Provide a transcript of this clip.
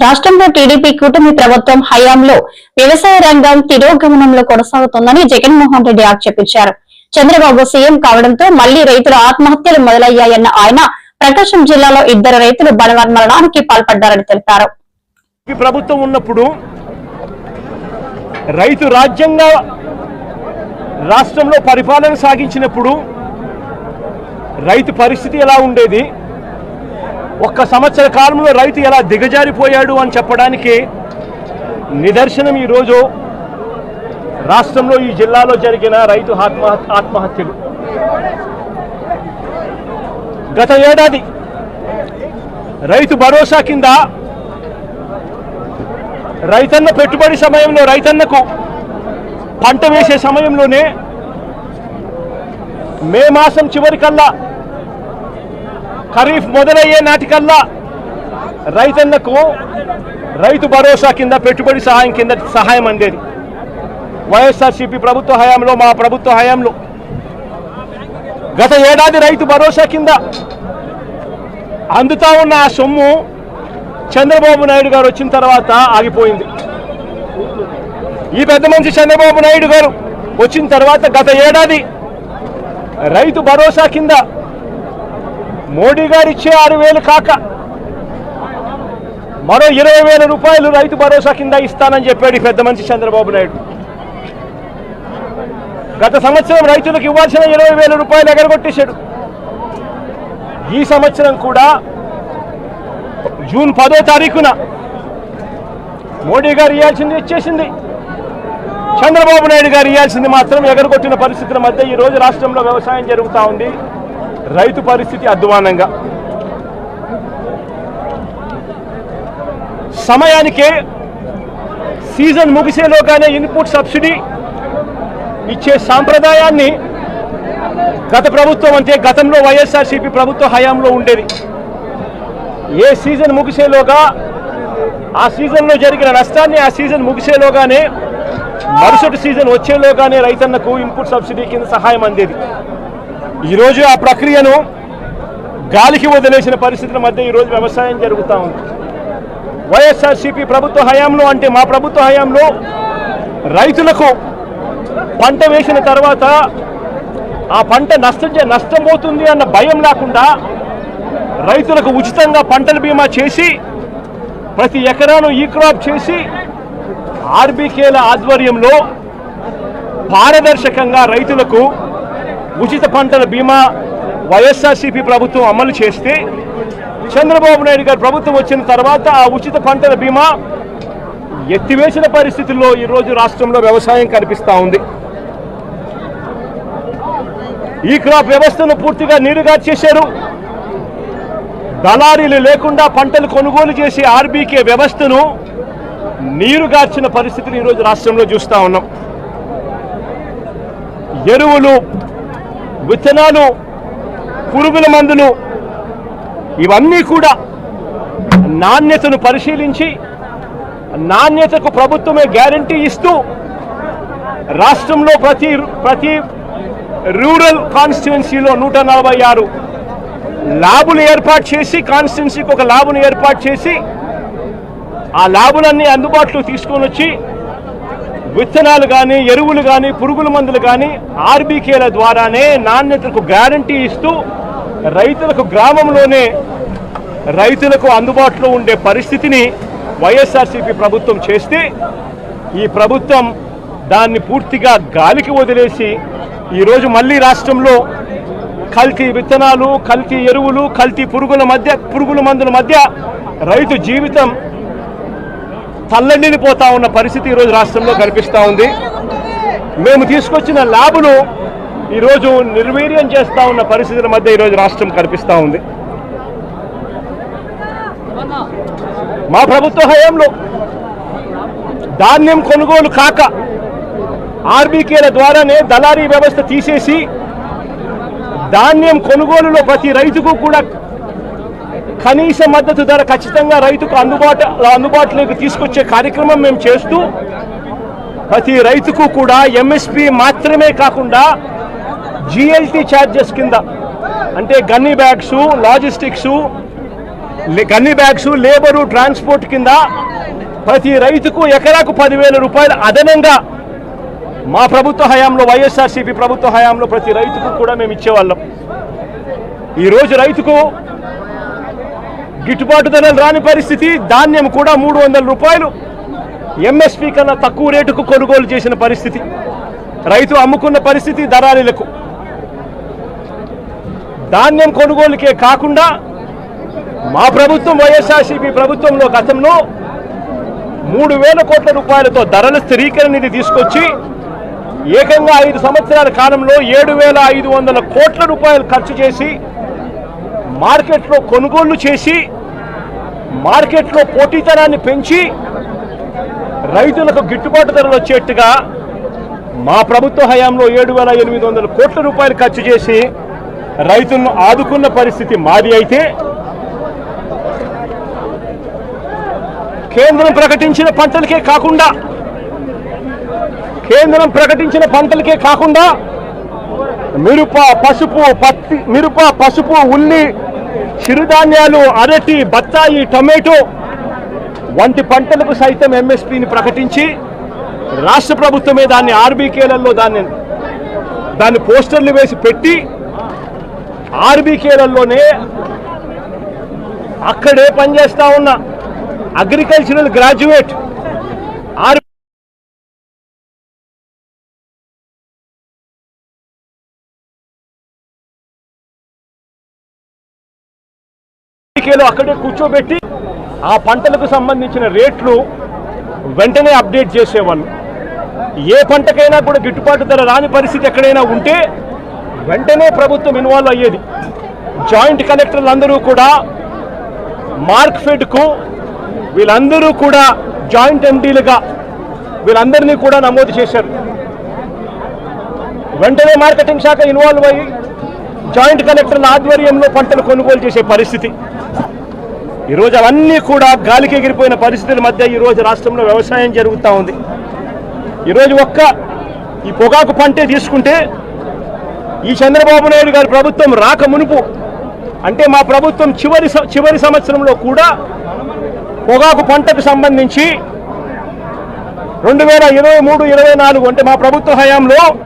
రాష్ట్రంలో టీడీపీ కూటమి ప్రభుత్వం హయాంలో వ్యవసాయ రంగం తిరోగమనంలో కొనసాగుతోందని జగన్మోహన్ రెడ్డి ఆక్షేపించారు. చంద్రబాబు సీఎం కావడంతో మళ్లీ రైతుల ఆత్మహత్యలు మొదలయ్యాయన్న ఆయన ప్రకాశం జిల్లాలో 2 రైతులు బలవన్మరణానికి పాల్పడ్డారని తెలిపారు. ప్రభుత్వం ఉన్నప్పుడు రైతు రాజ్యంగా రాష్ట్రంలో పరిపాలన సాగించినప్పుడు రైతు పరిస్థితి ఎలా ఉండేది, ఒక్క సంవత్సర కాలంలో రైతు ఎలా దిగజారిపోయాడు అని చెప్పడానికి నిదర్శనం ఈరోజు రాష్ట్రంలో ఈ జిల్లాలో జరిగిన రైతు ఆత్మహత్యలు. గత ఏడాది రైతు భరోసా కింద రైతన్న పెట్టుబడి సమయంలో రైతన్నకు పంట వేసే సమయంలోనే మే మాసం చివరికల్లా ఖరీఫ్ మొదలయ్యే నాటికల్లా రైతన్నకు రైతు భరోసా కింద పెట్టుబడి సహాయం కింద సహాయం అందేది. వైఎస్ఆర్సీపీ ప్రభుత్వ హయాంలో, మా ప్రభుత్వ హయాంలో గత ఏడాది రైతు భరోసా కింద అందుతా ఉన్న ఆ సొమ్ము చంద్రబాబు నాయుడు గారు వచ్చిన తర్వాత ఆగిపోయింది. ఈ పెద్ద మనిషి చంద్రబాబు నాయుడు గారు వచ్చిన తర్వాత గత ఏడాది రైతు భరోసా కింద మోడీ గారు ఇచ్చే 6,000 కాక మరో 20,000 రూపాయలు రైతు భరోసా కింద ఇస్తానని చెప్పాడు ఈ పెద్ద మనిషి చంద్రబాబు నాయుడు. గత సంవత్సరం రైతులకు ఇవ్వాల్సిన 20,000 రూపాయలు ఎగరగొట్టేశాడు. ఈ సంవత్సరం కూడా జూన్ 10వ తారీఖున మోడీ గారు ఇవ్వాల్సింది ఇచ్చేసింది, చంద్రబాబు నాయుడు గారు ఇవ్వాల్సింది మాత్రం ఎగరగొట్టిన పరిస్థితుల మధ్య ఈ రోజు రాష్ట్రంలో వ్యవసాయం జరుగుతూ ఉంది. రైతు పరిస్థితి అధ్వానంగా. సమయానికే సీజన్ ముగిసేలోగానే ఇన్పుట్ సబ్సిడీ ఇచ్చే సాంప్రదాయాన్ని గత ప్రభుత్వం అంటే గతంలో వైఎస్ఆర్సీపీ ప్రభుత్వ హయాంలో ఉండేది. ఏ సీజన్ ముగిసేలోగా ఆ సీజన్లో జరిగిన నష్టాన్ని ఆ సీజన్ ముగిసేలోగానే మరుసటి సీజన్ వచ్చేలోగానే రైతన్నకు ఇన్పుట్ సబ్సిడీ కింద సహాయం అందేది. ఈరోజు ఆ ప్రక్రియను గాలికి వదిలేసిన పరిస్థితుల మధ్య ఈరోజు వ్యవసాయం జరుగుతూ ఉంది. వైఎస్ఆర్సీపీ ప్రభుత్వ హయాంలో అంటే మా ప్రభుత్వ హయాంలో రైతులకు పంట వేసిన తర్వాత ఆ పంట నష్టం పోతుంది అన్న భయం లేకుండా రైతులకు ఉచితంగా పంటల బీమా చేసి ప్రతి ఎకరాను ఈ క్రాప్ చేసి ఆర్బీకేల ఆధ్వర్యంలో పారదర్శకంగా రైతులకు ఉచిత పంటల బీమా వైఎస్ఆర్సీపీ ప్రభుత్వం అమలు చేస్తే చంద్రబాబు నాయుడు గారు ప్రభుత్వం వచ్చిన తర్వాత ఆ ఉచిత పంటల బీమా ఎత్తివేసిన పరిస్థితుల్లో ఈరోజు రాష్ట్రంలో వ్యవసాయం కనిపిస్తూ ఉంది. ఈ క్రాప్ వ్యవస్థను పూర్తిగా నీరుగార్చేశారు. దళారీలు లేకుండా పంటలు కొనుగోలు చేసే ఆర్బీకే వ్యవస్థను నీరుగార్చిన పరిస్థితులు ఈరోజు రాష్ట్రంలో చూస్తూ ఉన్నాం. ఎరువులు, విత్తనాలు, పురుగుల మందులు ఇవన్నీ కూడా నాణ్యతను పరిశీలించి నాణ్యతకు ప్రభుత్వమే గ్యారంటీ ఇస్తూ రాష్ట్రంలో ప్రతి రూరల్ కాన్స్టిట్యుయెన్సీలో 146 ల్యాబులు ఏర్పాటు చేసి కాన్స్టిట్యుయెన్సీకి ఒక ల్యాబును ఏర్పాటు చేసి ఆ ల్యాబులన్నీ అందుబాటులో తీసుకొని వచ్చి విత్తనాలు కానీ, ఎరువులు కానీ, పురుగుల మందులు కానీ ఆర్బీకేల ద్వారానే నాణ్యతకు గ్యారంటీ ఇస్తూ రైతులకు గ్రామంలోనే రైతులకు అందుబాటులో ఉండే పరిస్థితిని వైఎస్ఆర్సీపీ ప్రభుత్వం చేస్తే ఈ ప్రభుత్వం దాన్ని పూర్తిగా గాలికి వదిలేసి ఈరోజు మళ్ళీ రాష్ట్రంలో కల్తీ విత్తనాలు, కల్తీ ఎరువులు, కల్తీ పురుగుల మందుల మధ్య రైతు జీవితం తల్లడిల్లిపోతా ఉన్న పరిస్థితి ఈరోజు రాష్ట్రంలో కనిపిస్తూ ఉంది. మేము తీసుకొచ్చిన ల్యాబును ఈరోజు నిర్వీర్యం చేస్తూ ఉన్న పరిస్థితుల మధ్య ఈరోజు రాష్ట్రం కనిపిస్తూ ఉంది. మా ప్రభుత్వ హయాంలో ధాన్యం కొనుగోలు కాక ఆర్బీకేల ద్వారానే దళారీ వ్యవస్థ తీసేసి ధాన్యం కొనుగోలులో ప్రతి రైతుకు కూడా కనీస మద్దతు ధర ఖచ్చితంగా రైతుకు అందుబాటులోకి తీసుకొచ్చే కార్యక్రమం మేము చేస్తూ ప్రతి రైతుకు కూడా ఎంఎస్పీ మాత్రమే కాకుండా జిఎల్టీ ఛార్జెస్ కింద అంటే gunny bags, logistics, gunny bags, labour, transport కింద ప్రతి రైతుకు ఎకరాకు 10,000 రూపాయలు అదనంగా మా ప్రభుత్వ హయాంలో, వైఎస్ఆర్సీపీ ప్రభుత్వ హయాంలో ప్రతి రైతుకు కూడా మేము ఇచ్చేవాళ్ళం. ఈరోజు రైతుకు గిట్టుబాటు ధరలు రాని పరిస్థితి. ధాన్యం కూడా 300 రూపాయలు ఎంఎస్పీ కన్నా తక్కువ రేటుకు కొనుగోలు చేసిన పరిస్థితి. రైతు అమ్ముకున్న పరిస్థితి దళారీలకు. ధాన్యం కొనుగోలుకే కాకుండా మా ప్రభుత్వం, వైఎస్ఆర్సీపీ ప్రభుత్వంలో గతంలో 3,000 కోట్ల రూపాయలతో ధరల స్థిరీకరణ నిధి తీసుకొచ్చి ఏకంగా 5 సంవత్సరాల కాలంలో 7,500 కోట్ల రూపాయలు ఖర్చు చేసి మార్కెట్లో కొనుగోళ్లు చేసి మార్కెట్లో పోటీతనాన్ని పెంచి రైతులకు గిట్టుబాటు ధరలు వచ్చేట్టుగా మా ప్రభుత్వ హయాంలో 7,800 కోట్ల రూపాయలు ఖర్చు చేసి రైతులను ఆదుకున్న పరిస్థితి మాది. అయితే కేంద్రం ప్రకటించిన పంటలకే కాకుండా మిరప, పసుపు, ఉల్లి, చిరుధాన్యాలు, అరటి, బత్తాయి, టొమాటో వంటి పంటలకు సైతం ఎంఎస్పీని ప్రకటించి రాష్ట్ర ప్రభుత్వమే దాన్ని ఆర్బీకేలలో దాన్ని పోస్టర్లు వేసి పెట్టి ఆర్బీకేలలోనే అక్కడే పనిచేస్తా ఉన్న అగ్రికల్చరల్ గ్రాడ్యుయేట్ అక్కడే కూర్చోబెట్టి ఆ పంటలకు సంబంధించిన రేట్లు వెంటనే అప్డేట్ చేసేవాళ్ళు. ఏ పంటకైనా కూడా గిట్టుబాటు ధర రాని పరిస్థితి ఎక్కడైనా ఉంటే వెంటనే ప్రభుత్వం ఇన్వాల్వ్ అయ్యేది. జాయింట్ కలెక్టర్లు అందరూ కూడా మార్క్ఫెడ్కు వీళ్ళందరూ కూడా జాయింట్ ఎండీలుగా వీళ్ళందరినీ కూడా నమోదు చేశారు. వెంటనే మార్కెటింగ్ శాఖ ఇన్వాల్వ్ అయ్యి జాయింట్ కలెక్టర్ల ఆధ్వర్యంలో పంటలు కొనుగోలు చేసే పరిస్థితి. ఈరోజు అవన్నీ కూడా గాలికి ఎగిరిపోయిన పరిస్థితుల మధ్య ఈరోజు రాష్ట్రంలో వ్యవసాయం జరుగుతూ ఉంది. ఈరోజు ఈ పొగాకు పంటే తీసుకుంటే ఈ చంద్రబాబు నాయుడు గారి ప్రభుత్వం రాక మునుపు, అంటే మా ప్రభుత్వం చివరి సంవత్సరంలో కూడా పొగాకు పంటకు సంబంధించి 2023-24 అంటే మా ప్రభుత్వ హయాంలో